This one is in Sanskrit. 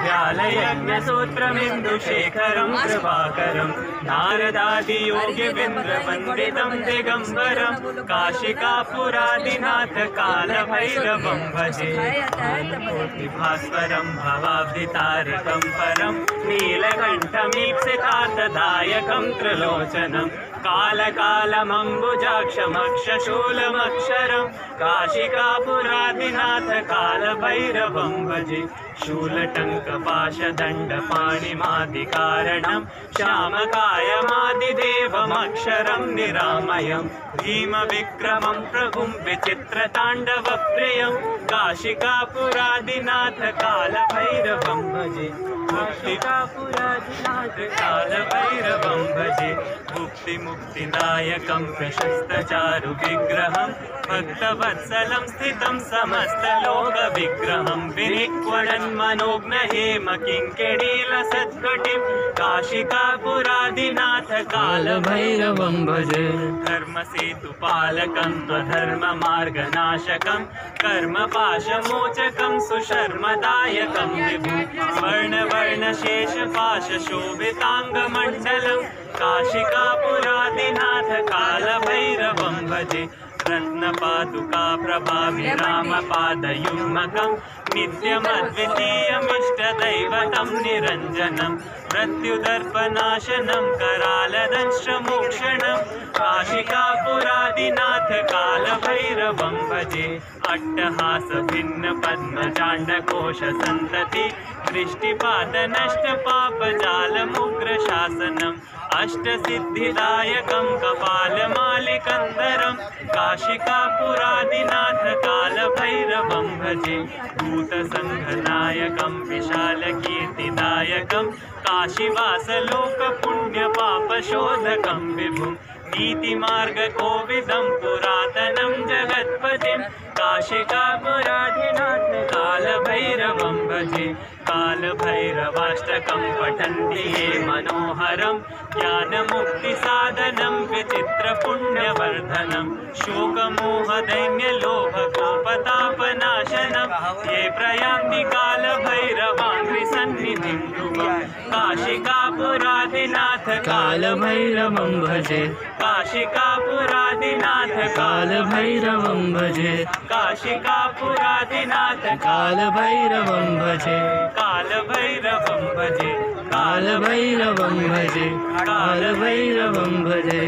व्यालयज्ञसूत्रमिन्दुशेखरं कृपाकरं नारदादियोगिवेन्द्रवन्दितं दिगम्बरं काशिकापुरादिनाथ कालभैरवं भजे। भास्वरं भवाब्धितारकं परं नीलकण्ठमीप्सितार्थदायकं त्रिलोचनं कालकालमम्बुजाक्षमक्षशूलमक्षरं काशिकापुरादिनाथ कालभैरवं भजे। शूलटङ्कपाशदण्डपाणिमादिकारणं श्यामकायमादिदेवमक्षरं निरामयं भीमविक्रमं प्रभुं विचित्रताण्डवप्रियं काशिकापुरादिनाथ कालभैरवं भजे। काशिकापुरादिनाथ कालभैरवं भजे। मुक्तिमुक्तिदायकं प्रशस्तचारुविग्रहं भक्तवत्सलं स्थितं समस्तलोकविग्रहं विनिक्वणन्मनोज्ञहेमकिङ्किणीलसत्कटिं काशिकापुरादिनाथ कालभैरवं भजे। धर्मसेतुपालकं त्वधर्ममार्गनाशकं कर्मपाशमोचकं सुशर्मदायकं विभुं वर्णवर्णशेषपाशशोभिताङ्गमण्डलं काशिकापुरादिनाथ कालभैरवं भजे। रत्नपादुका प्रभाभिरामपादयुग्मकं नित्यमद्वितीयमिष्टदैवतं निरञ्जनं मृत्युदर्पनाशनं करालदंश्रमोक्षणं काशिकापुरादिनाथ कालभैरवं भजे। अट्टहासभिन्नपद्मजाण्डकोशसन्तति दृष्टिपातनष्टपापजालमुग्रशासनम् अष्टसिद्धिदायकं कपालमालिकन्दरं काशिकापुरादिनाथ कालभैरवं भजे। भूतसङ्घनायकं विशालकीर्तिदायकं काशीवासलोकपुण्यपापशोधकं विभुं नीतिमार्गकोविदं पुरातनं जगत्पतिं काशिकापुरादिनाथ कालभैरवं भजे। कालभैरवाष्टकं पठन्ति ये मनोहरं ज्ञानमुक्तिसाधनं विचित्रपुण्यवर्धनं शोकमोहदैन्यलोभकोपतापनाशनं ये प्रयान्ति कालभैरवाङ्घ्रिसन्निधिं ध्रुवं काशिकापुरादिनाथ कालभैरवं भजे। काशिकापुरादिनाथ कालभैरवं भजे। काशिकापुरादिनाथ कालभैरवं भजे। कालभैरवं भजे। कालभैरवं भजे। कालभैरवं भजे।